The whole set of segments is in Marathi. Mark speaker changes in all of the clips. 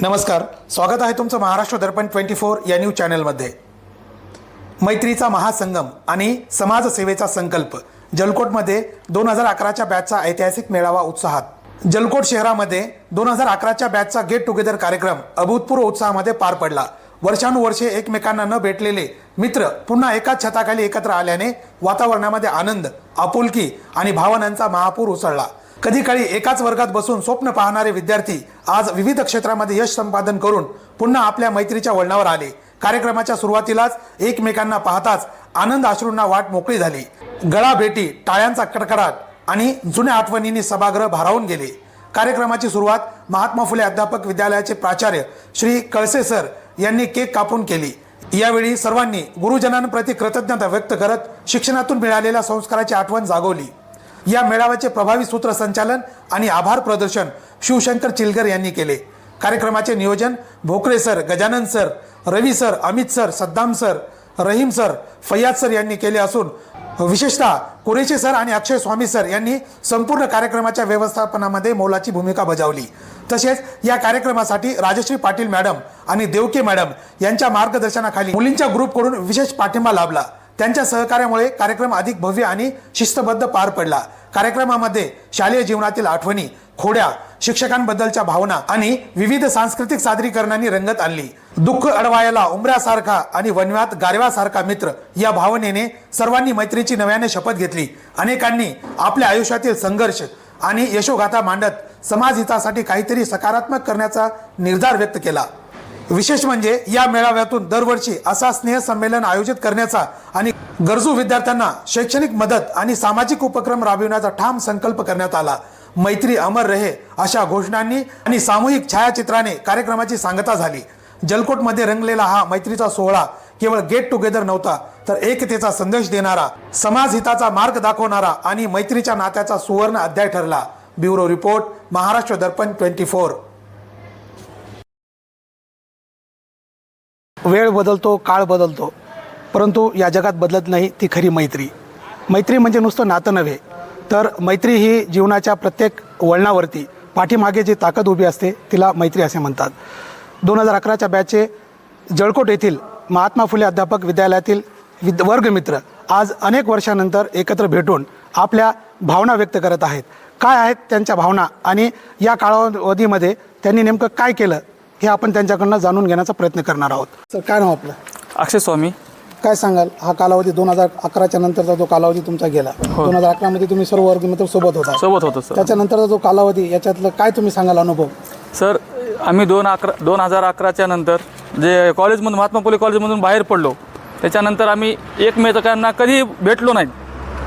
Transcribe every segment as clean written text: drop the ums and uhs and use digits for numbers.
Speaker 1: नमस्कार, स्वागत आहे तुमचं महाराष्ट्र दर्पण 24 या न्यूज चॅनलमध्ये। मैत्रीचा महासंगम आणि समाजसेवेचा संकल्प जलकोटमध्ये 2011च्या बॅचचा ऐतिहासिक मेळावा उत्साहात। जलकोट शहरामध्ये 2011च्या बॅचचा गेट टुगेदर कार्यक्रम अभूतपूर्व उत्साहामध्ये पार पडला। वर्षानुवर्षे एकमेकांना न भेटलेले मित्र पुन्हा एकाच छताखाली एकत्र आल्याने वातावरणामध्ये आनंद, आपुलकी आणि भावनांचा महापूर उसळला। कधी काळी एकाच वर्गात बसून स्वप्न पाहणारे विद्यार्थी आज विविध क्षेत्रामध्ये यश संपादन करून पुन्हा आपल्या मैत्रीच्या वळणावर आले। कार्यक्रमाच्या सुरुवातीलाच एकमेकांना पाहताच आनंद अश्रूंना वाट मोकळी झाली। गळा भेटी, टाळ्यांचा कडकडाट आणि जुन्या आठवणींनी सभागृह भारावून गेले। कार्यक्रमाची सुरुवात महात्मा फुले अध्यापक विद्यालयाचे प्राचार्य श्री कळसे सर यांनी केक कापून केली। यावेळी सर्वांनी गुरुजनांप्रती कृतज्ञता व्यक्त करत शिक्षणातून मिळालेल्या संस्काराची आठवण जागवली। या मेळाव्याचे प्रभावी सूत्रसंचालन आणि आभार प्रदर्शन शिवशंकर चिलगर यांनी केले। कार्यक्रमाचे नियोजन Bhokare sir, Gajanan sir, Ravi sir, Amit sir, Saddam sir, Rahim sir, Faiyad sir यांनी केले असून विशेषतः कुरेशी सर आणि अक्षय स्वामी सर यांनी संपूर्ण कार्यक्रमाच्या व्यवस्थापनामध्ये मोलाची भूमिका बजावली। तसेच या कार्यक्रमासाठी राजश्री पाटील मॅडम आणि देवके मॅडम यांच्या मार्गदर्शनाखाली मुलींच्या ग्रुपकडून विशेष पाठिंबा लाभला। त्यांच्या सहकार्यामुळे कार्यक्रम अधिक भव्य आणि शिस्तबद्ध पार पडला। कार्यक्रमामध्ये शालेय जीवनातील आठवणी, खोड्या, शिक्षकांबद्दलच्या भावना आणि विविध सांस्कृतिक सादरीकरणांनी रंगत आणली। दुःख अडवायला उंबऱ्यासारखा आणि वनव्यात गारव्यासारखा मित्र या भावनेने सर्वांनी मैत्रीची नव्याने शपथ घेतली। अनेकांनी आपल्या आयुष्यातील संघर्ष आणि यशोगाथा मांडत समाजहितासाठी काहीतरी सकारात्मक करण्याचा निर्धार व्यक्त केला। विशेष म्हणजे या मेळाव्यातून दरवर्षी असा स्नेह संमेलन आयोजित करण्याचा आणि गरजू विद्यार्थ्यांना शैक्षणिक मदत आणि सामाजिक उपक्रम राबविण्याचा ठाम संकल्प करण्यात आला। मैत्री अमर रहे अशा घोषणांनी आणि सामूहिक छायाचित्राने कार्यक्रमाची सांगता झाली। जलकोटमध्ये रंगलेला हा मैत्रीचा सोहळा केवळ गेट टुगेदर नव्हता, तर एकतेचा संदेश देणारा, समाजहिताचा मार्ग दाखवणारा आणि मैत्रीच्या नात्याचा सुवर्ण अध्याय ठरला। ब्युरो रिपोर्ट, महाराष्ट्र दर्पण 24। वेळ बदलतो, काळ बदलतो, परंतु या जगात बदलत नाही ती खरी मैत्री। मैत्री म्हणजे नुसतं नातं नव्हे, तर मैत्री ही जीवनाच्या प्रत्येक वळणावरती पाठीमागे जी ताकद उभी असते तिला मैत्री असे म्हणतात। 2011च्या बॅचचे जळकोट येथील महात्मा फुले अध्यापक विद्यालयातील वर्गमित्र आज अनेक वर्षानंतर एकत्र भेटून आपल्या भावना व्यक्त करत आहेत। काय आहेत त्यांच्या भावना आणि या कालावधीमध्ये त्यांनी नेमकं काय केलं हे आपण त्यांच्याकडनं जाणून घेण्याचा प्रयत्न करणार आहोत। सर, काय नाव आपलं?
Speaker 2: अक्षय स्वामी।
Speaker 1: काय सांगाल, हा कालावधी 2011च्या नंतरचा जो कालावधी तुमचा गेला, 2011 मध्ये तुम्ही सर्व वर्गमित्र सोबत होतो सर, त्याच्यानंतरचा जो कालावधी याच्यातलं काय तुम्ही सांगाल अनुभव?
Speaker 2: सर, आम्ही 2011च्या नंतर जे कॉलेजमधून महात्मा फुले कॉलेजमधून बाहेर पडलो, त्याच्यानंतर आम्ही एकमेकांना कधी भेटलो नाही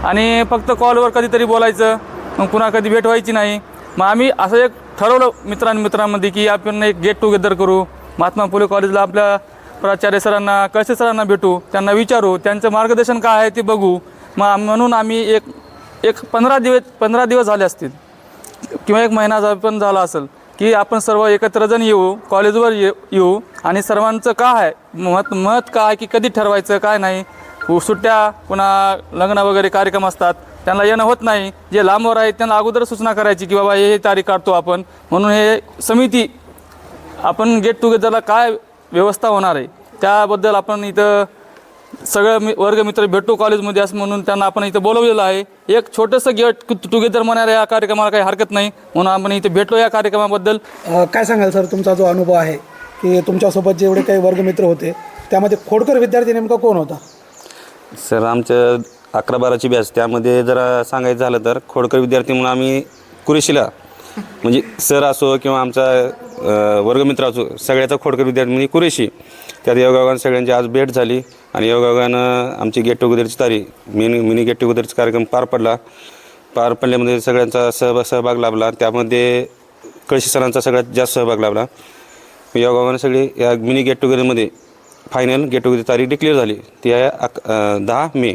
Speaker 2: आणि फक्त कॉलवर कधीतरी बोलायचं, मग पुन्हा कधी भेट व्हायची नाही। मग आम्ही असं एक ठरवलं मित्रांमध्ये की आपण एक गेट टुगेदर करू। महात्मा फुले कॉलेजला आपल्या प्राचार्य सरांना, कळसे सरांना भेटू, त्यांना विचारू, त्यांचं मार्गदर्शन काय आहे ते बघू। मग म्हणून आम्ही एक 15 दिवस झाले असतील किंवा एक महिना पण झाला असेल की आपण सर्व एकत्र जण येऊ, कॉलेजवर येऊ आणि सर्वांचं काय आहे मत काय की कधी ठरवायचं काय नाही। सुट्ट्या, पुन्हा लग्न वगैरे कार्यक्रम असतात, त्यांना येणं होत नाही। जे लांबवर आहेत त्यांना अगोदर सूचना करायची की बाबा हे तारीख काढतो आपण, म्हणून हे समिती आपण गेट टुगेदरला काय व्यवस्था होणार आहे त्याबद्दल आपण इथं सगळं वर्गमित्र भेटू कॉलेजमध्ये असं म्हणून त्यांना आपण इथं बोलवलेलं आहे। एक छोटंसं गेट टुगेदर म्हणायला या कार्यक्रमाला काही हरकत नाही, म्हणून आपण इथे भेटलो या कार्यक्रमाबद्दल।
Speaker 1: काय सांगाल सर, तुमचा जो अनुभव आहे की तुमच्यासोबत जेवढे काही वर्गमित्र होते त्यामध्ये खोडकर विद्यार्थी नेमका कोण होता?
Speaker 3: सर, आमचं 11-12ची बॅच, त्यामध्ये जरा सांगायचं झालं तर खोडकर विद्यार्थी म्हणून आम्ही कुरेशीला म्हणजे सर असो किंवा आमचा वर्गमित्र असो, सगळ्याचा खोडकर विद्यार्थी म्हणजे कुरेशी। त्यात योगायोगानं सगळ्यांची आज भेट झाली आणि योगायोगानं आमची गेट टुगेदरची तारीख मिनी गेट टुगेदरचा कार्यक्रम पार पडल्यामध्ये सगळ्यांचा सहभाग लाभला। त्यामध्ये कळशी सरांचा सगळ्यात जास्त सहभाग लाभला। योगायोगानं सगळी या मिनी गेट टुगेदरमध्ये फायनल गेट टुगेदर तारीख डिक्लेअर झाली, ती आहे 10 मे।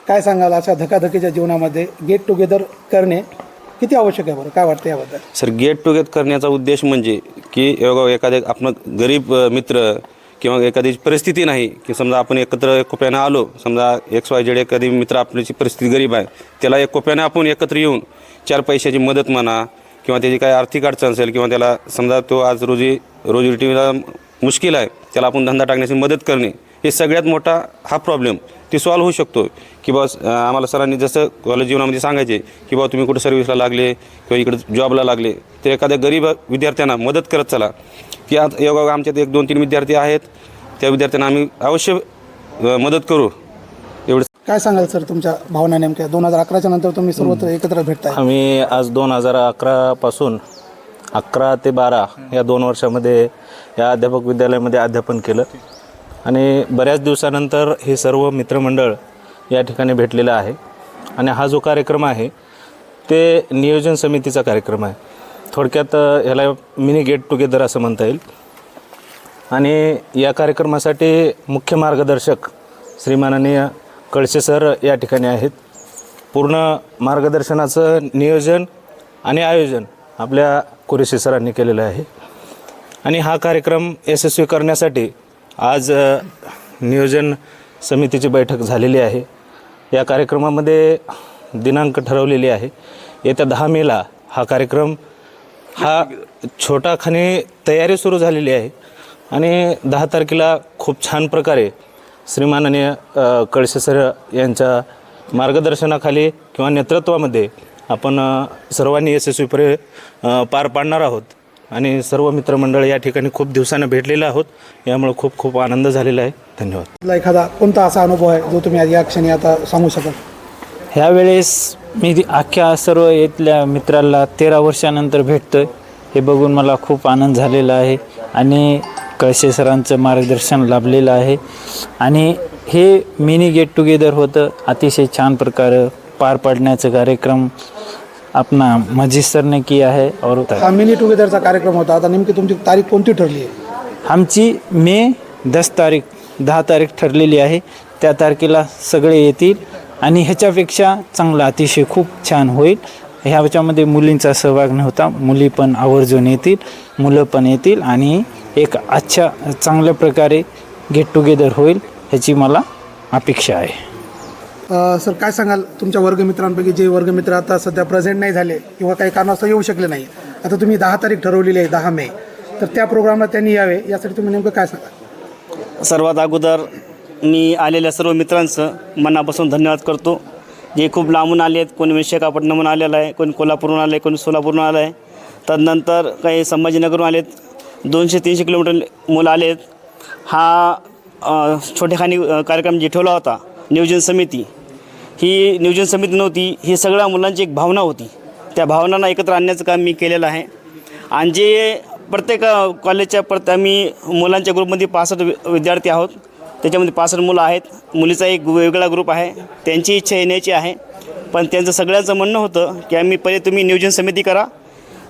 Speaker 3: काय सांगाल, अशा धकाधकीच्या जीवनामध्ये गेट टुगेदर करणे किती आवश्यक आहे बरं, काय वाटतं याबद्दल? सर, गेट टुगेदर करण्याचा उद्देश म्हणजे की एखाद्या आपण गरीब मित्र किंवा एखादी परिस्थिती नाही की समजा आपण एकत्र कोप्यानं आलो, समजा XYZ एखादी मित्र आपल्याची परिस्थिती गरीब आहे, त्याला एक कोप्यानं आपण एकत्र येऊन 4 पैशाची मदत म्हणा किंवा त्याची काय आर्थिक अडचण असेल किंवा त्याला समजा तो आज रोजीरोटीला मुश्किल आहे, त्याला आपण धंदा टाकण्याची मदत करणे, हे सगळ्यात मोठा हा प्रॉब्लेम ती सॉल्व्ह होऊ शकतो. की बस आम्हाला सरांनी जसं कॉलेज जीवनामध्ये सांगायचे की बाबा तुम्ही कुठं सर्व्हिसला लागले किंवा इकडे जॉबला लागले तर एखाद्या गरीब विद्यार्थ्यांना मदत करत चला. की आज योगा आमच्यात 1-2-3 विद्यार्थी आहेत, त्या विद्यार्थ्यांना आम्ही अवश्य मदत करू. एवढं
Speaker 1: काय सांगाल सर तुमच्या भावना नेमक्या 2011च्या नंतर तुम्ही सर्वत्र एकत्र भेटताय?
Speaker 4: आम्ही आज 2011पासून 11 ते 12 या 2 वर्षामध्ये या अध्यापक विद्यालयामध्ये अध्यापन केलं आणि बऱ्याच दिवसानंतर हे सर्व मित्रमंडळ या ठिकाणी भेटलेलं आहे. आणि हा जो कार्यक्रम आहे ते नियोजन समितीचा कार्यक्रम आहे. थोडक्यात ह्याला मिनी गेट टुगेदर असं म्हणता येईल. आणि या कार्यक्रमासाठी मुख्य मार्गदर्शक श्रीमाननीय कळसे सर या ठिकाणी आहेत. पूर्ण मार्गदर्शनाचं नियोजन आणि आयोजन आपल्या कुरेशी सरांनी केलेलं आहे. आणि हा कार्यक्रम यशस्वी करण्यासाठी आज नियोजन समितीची बैठक झालेली आहे. या कार्यक्रमामध्ये दिनांक ठरवलेली आहे. येत्या 10 मेला हा कार्यक्रम हा छोटाखानी तयारी सुरू झालेली आहे आणि 10 तारखेला खूप छान प्रकारे श्रीमाननीय कळसे सर यांच्या मार्गदर्शनाखाली किंवा नेतृत्वामध्ये आपण सर्वांनी यशस्वीपणे पार पाडणार आहोत. आणि सर्व मित्रमंडळ या ठिकाणी खूप दिवसानं भेटलेलं आहोत, यामुळे खूप खूप आनंद झालेला आहे. धन्यवाद.
Speaker 1: एखादा कोणता असा अनुभव आहे जो तुम्ही आज या क्षणी आता सांगू शकाल?
Speaker 5: ह्यावेळेस मी अख्ख्या सर्व इथल्या मित्राला 13 वर्षानंतर भेटतो आहे, हे बघून मला खूप आनंद झालेला आहे आणि कळसे सरांचं मार्गदर्शन लाभलेलं आहे. आणि हे मिनी गेट टुगेदर होतं, अतिशय छान प्रकारे पार पाडण्याचा कार्यक्रम अपना मजीद सर ने किया है. और
Speaker 1: हा मिनी टुगेदरचा कार्यक्रम होता, आता नेमकी तुमची तारीख कोणती ठरली आहे?
Speaker 5: आमची मे 10 तारीख ठरलेली आहे. त्या तारखेला सगळे येतील आणि ह्याच्यापेक्षा चांगलं अतिशय खूप छान होईल. ह्याच्यामध्ये मुलींचा सहभाग नव्हता, मुली पण आवर्जून येतील, मुलं पण येतील आणि एक चांगल्या प्रकारे गेट टुगेदर होईल ह्याची मला अपेक्षा आहे.
Speaker 1: सर काय सांगाल तुमच्या वर्गमित्रांपैकी जे वर्गमित्र आता सध्या प्रेझेंट नाही झाले किंवा काही कारणास्तव येऊ शकले नाही, आता तुम्ही 10 तारीख ठरवलेली आहे 10 मे, तर त्या प्रोग्रामला त्यांनी यावे यासाठी तुम्ही नेमकं काय सांगाल?
Speaker 6: सर्वात अगोदर मी आलेल्या सर्व मित्रांचं मनापासून धन्यवाद करतो. जे खूप लांबून आले आहेत, कोणी विशाखापट्टणमहून आलेलं आहे, कोणी कोल्हापूरहून आले, कोणी सोलापूरहून आलं आहे, तदनंतर काही संभाजीनगरहून आलेत, 200-300 किलोमीटर मुलं आले आहेत. हा छोटेखानी कार्यक्रम जे ठेवला होता नियोजन समिती, ही नियोजन समिती नव्हती, ही सगळ्या मुलांची एक भावना होती. त्या भावनांना एकत्र आणण्याचं काम मी केलेलं आहे. आणि जे प्रत्येक कॉलेजच्या आम्ही मुलांच्या ग्रुपमध्ये 65 विद्यार्थी आहोत, त्याच्यामध्ये 65 मुलं आहेत. मुलीचा एक वेगळा ग्रुप आहे, त्यांची इच्छा येण्याची आहे. पण त्यांचं सगळ्यांचं म्हणणं होतं की आम्ही पहिले तुम्ही नियोजन समिती करा,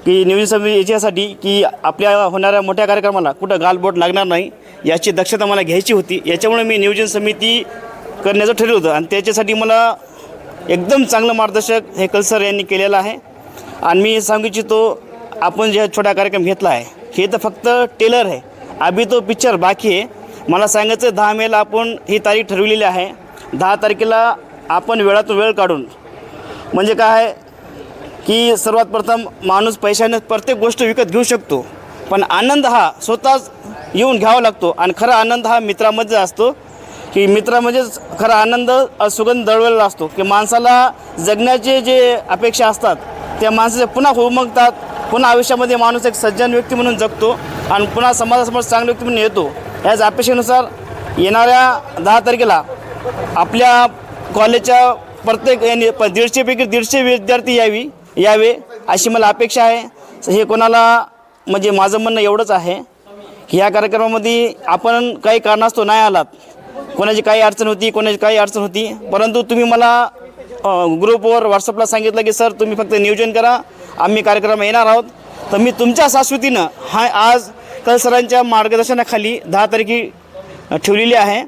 Speaker 6: की नियोजन समिती याच्यासाठी की आपल्या होणाऱ्या मोठ्या कार्यक्रमाला कुठं गालबोट लागणार नाही याची दक्षता मला घ्यायची होती. याच्यामुळे मी नियोजन समिती करण्याचं ठरवलं होतं आणि त्याच्यासाठी मला एकदम चांगलं मार्गदर्शक हे कलसर यांनी केलेलं आहे. आणि मी सांगू इच्छितो, आपण जे छोटा कार्यक्रम घेतला आहे हे तर फक्त टेलर आहे, अभी तो पिक्चर बाकी आहे. मला सांगायचं 10 मेला आपण ही तारीख ठरवलेली आहे. 10 तारखेला आपण वेळातून वेळ काढून, म्हणजे काय आहे की सर्वात प्रथम माणूस पैशाने प्रत्येक गोष्ट विकत घेऊ शकतो, पण आनंद हा स्वतःच येऊन घ्यावा लागतो. आणि खरा आनंद हा मित्रामध्ये असतो, की मित्रामध्येच खरा आनंद सुगंध दळवलेला असतो. की माणसाला जगण्याचे जे अपेक्षा असतात त्या माणसाचे पुन्हा उमगतात, पुन्हा आयुष्यामध्ये माणूस एक सज्जन व्यक्ती म्हणून जगतो आणि पुन्हा समाजासमोर चांगले व्यक्ती म्हणून येतो. याच अपेक्षेनुसार येणाऱ्या 10 तारखेला आपल्या कॉलेजच्या प्रत्येक 150पैकी 150 विद्यार्थी यावे अशी मला अपेक्षा आहे. हे कोणाला म्हणजे माझं म्हणणं एवढंच आहे की ह्या कार्यक्रमामध्ये आपण काही कारणास्तव नाही आलात, कोणाची काही अडचण होती, परंतु तुम्ही मला ग्रुपवर व्हॉट्सअपला सांगितलं की सर तुम्ही फक्त नियोजन करा, आम्ही कार्यक्रम येणार आहोत. तर मी तुमच्या शाश्वतीनं आज कलसरांच्या मार्गदर्शनाखाली 10 तारखे ठेवलेली आहे.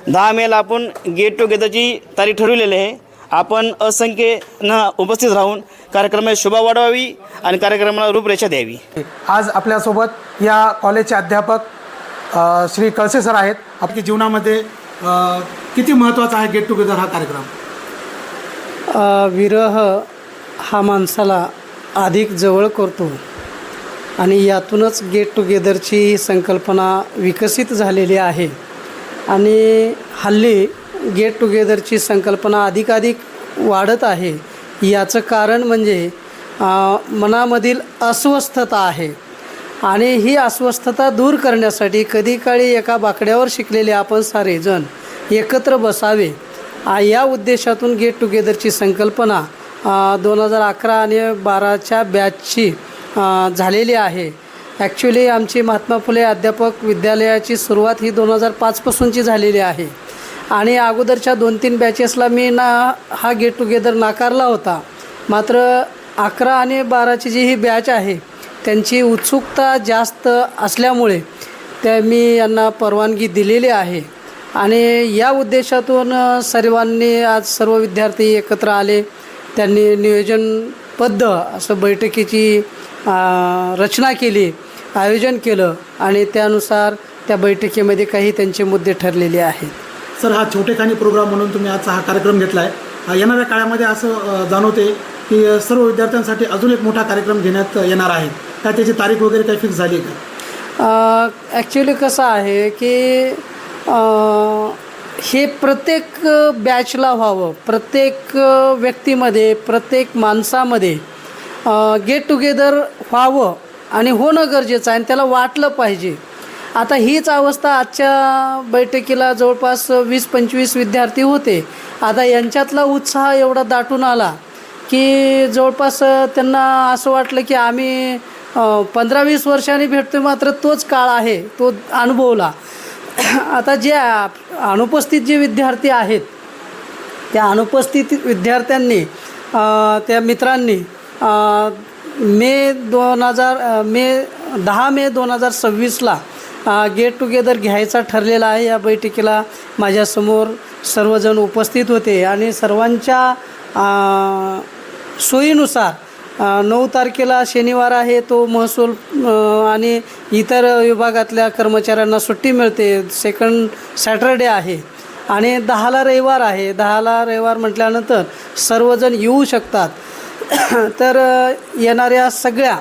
Speaker 6: 10 मेला आपण गेट टुगेदरची तारीख ठरवलेली आहे. आपण असंख्येनं उपस्थित राहून कार्यक्रमाची शोभा वाढवावी आणि कार्यक्रमाला रूपरेषा द्यावी.
Speaker 1: आज आपल्यासोबत या कॉलेजचे अध्यापक श्री कळसे सर आहेत. आपल्या जीवनामध्ये किती महत्त्वाचा आहे गेट टुगेदर हा कार्यक्रम?
Speaker 7: विरह हा माणसाला अधिक जवळ करतो आणि यातूनच गेट टुगेदरची संकल्पना विकसित झालेली आहे आणि हल्ली गेट टुगेदरची संकल्पना अधिकाधिक वाढत आहे. याचं कारण म्हणजे मनामधील अस्वस्थता आहे आणि ही अस्वस्थता दूर करण्यासाठी कधीकाळी एका बाकड्यावर शिकलेले आपण सारेजण एकत्र बसावे या उद्देशातून गेट टुगेदरची संकल्पना 2011 आणि 12च्या बॅचची झालेली आहे. ॲक्च्युली आमची महात्मा फुले अध्यापक विद्यालयाची सुरुवात ही 2005पासूनची झालेली आहे आणि अगोदरच्या 2-3 बॅचेसला मी हा गेट टुगेदर नाकारला होता. मात्र 11 आणि 12ची जी ही बॅच आहे त्यांची उत्सुकता जास्त असल्यामुळे मी यांना परवानगी दिलेली आहे आणि या उद्देशातून सर्वांनी आज सर्व विद्यार्थी एकत्र आले. त्यांनी नियोजनबद्ध असं बैठकीची रचना केली, आयोजन केलं आणि त्यानुसार त्या बैठकीमध्ये काही त्यांचे मुद्दे ठरलेले आहेत.
Speaker 1: सर, हा छोटेखानी प्रोग्राम म्हणून तुम्ही आजचा हा कार्यक्रम घेतला आहे. येणाऱ्या काळामध्ये असं जाणवते की सर्व विद्यार्थ्यांसाठी अजून एक मोठा कार्यक्रम घेण्यात येणार आहे. काय त्याची तारीख वगैरे काही फिक्स झाली का?
Speaker 7: ॲक्च्युली कसं आहे की हे प्रत्येक बॅचला व्हावं, प्रत्येक व्यक्तीमध्ये, प्रत्येक माणसामध्ये गेट टुगेदर व्हावं आणि होणं गरजेचं आहे आणि त्याला वाटलं पाहिजे. आता हीच अवस्था आजच्या बैठकीला जवळपास 20-25 विद्यार्थी होते. आता यांच्यातला उत्साह एवढा दाटून आला की जवळपास त्यांना असं वाटलं की आम्ही 15-20 वर्षांनी भेटतो, मात्र तोच काळ आहे तो अनुभवला. आता जे अनुपस्थित जे विद्यार्थी आहेत त्या अनुपस्थित विद्यार्थ्यांनी त्या मित्रांनी मे 10 मे 2026ला गेट टुगेदर घ्यायचा ठरलेला आहे. या बैठकीला माझ्यासमोर सर्वजण उपस्थित होते आणि सर्वांच्या सोयीनुसार 9 तारखेला शनिवार आहे, तो महसूल आणि इतर विभागातल्या कर्मचाऱ्यांना सुट्टी मिळते. सेकंड सॅटरडे आहे आणि 10ला रविवार आहे. 10ला रविवार म्हटल्यानंतर सर्वजण येऊ शकतात. तर येणाऱ्या सगळ्या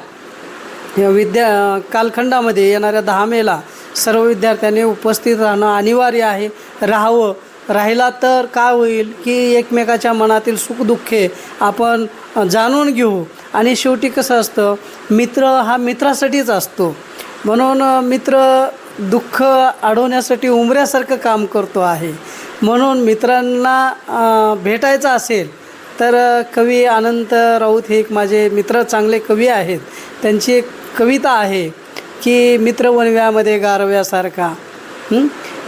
Speaker 7: कालखंडामध्ये येणाऱ्या 10 मेला सर्व विद्यार्थ्यांनी उपस्थित राहणं अनिवार्य आहे. राहिला तर काय होईल की एकमेकाच्या मनातील सुखदुःखे आपण जाणून घेऊ आणि शेवटी कसं असतं, मित्र हा मित्रासाठीच असतो. म्हणून मित्र दुःख अडवण्यासाठी उमऱ्यासारखं काम करतो आहे. म्हणून मित्रांना भेटायचं असेल तर कवी अनंत राऊत हे एक माझे मित्र चांगले कवी आहेत. त्यांची एक कविता आहे की मित्र वणव्यामध्ये गारव्यासारखा,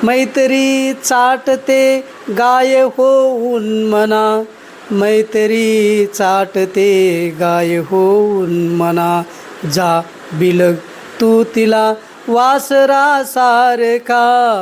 Speaker 7: मैत्री चाटते गाय होऊन मना, मैत्री चाटते गाय होऊन मना, जा बिलग तू तिला वासरासारखा,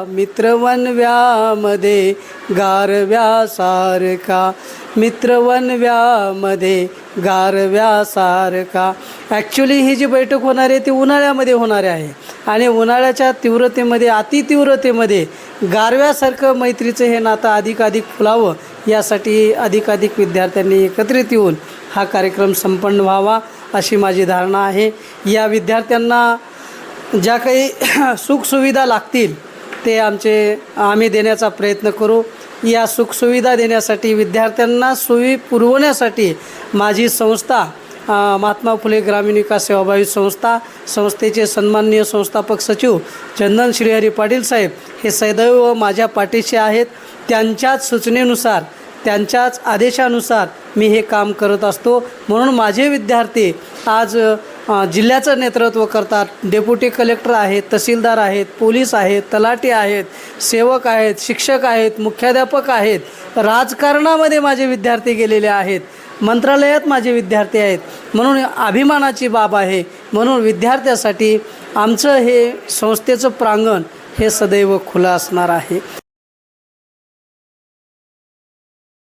Speaker 7: मित्रवनव्यामध्ये गारव्यासारखा, मित्रवनव्यामध्ये गारव्यासारखा. ॲक्च्युली ही जी बैठक होणार आहे ती उन्हाळ्यामध्ये होणार आहे आणि उन्हाळ्याच्या तीव्रतेमध्ये, अतितीव्रतेमध्ये गारव्यासारखं मैत्रीचं हे नातं अधिकाधिक फुलावं यासाठी अधिकाधिक विद्यार्थ्यांनी एकत्रित येऊन हा कार्यक्रम संपन्न व्हावा अशी माझी धारणा आहे. या विद्यार्थ्यांना ज्या काही सुखसुविधा लागतील ते आम्ही देण्याचा प्रयत्न करू. या सुखसुविधा देण्यासाठी, विद्यार्थ्यांना सोयी पुरवण्यासाठी माझी संस्था महात्मा फुले ग्रामीण विकास सेवाभावी संस्थेचे सन्माननीय संस्थापक सचिव चंदन श्रीहरी पाटील साहेब हे सदैव माझ्या पाठीशी आहेत. त्यांच्याच सूचनेनुसार, त्यांच्याच आदेशानुसार मी हे काम करत असतो. म्हणून माझे विद्यार्थी आज जिल्ह्याचं नेतृत्व करतात. डेप्युटी कलेक्टर आहेत, तहसीलदार आहेत, पोलीस आहेत, तलाठी आहेत, सेवक आहेत, शिक्षक आहेत, मुख्याध्यापक आहेत. राजकारणामध्ये माझे विद्यार्थी गेलेले आहेत, मंत्रालयात माझे विद्यार्थी आहेत. म्हणून अभिमानाची बाब आहे. म्हणून विद्यार्थ्यासाठी आमचं हे संस्थेचं प्रांगण हे सदैव खुलं असणार आहे.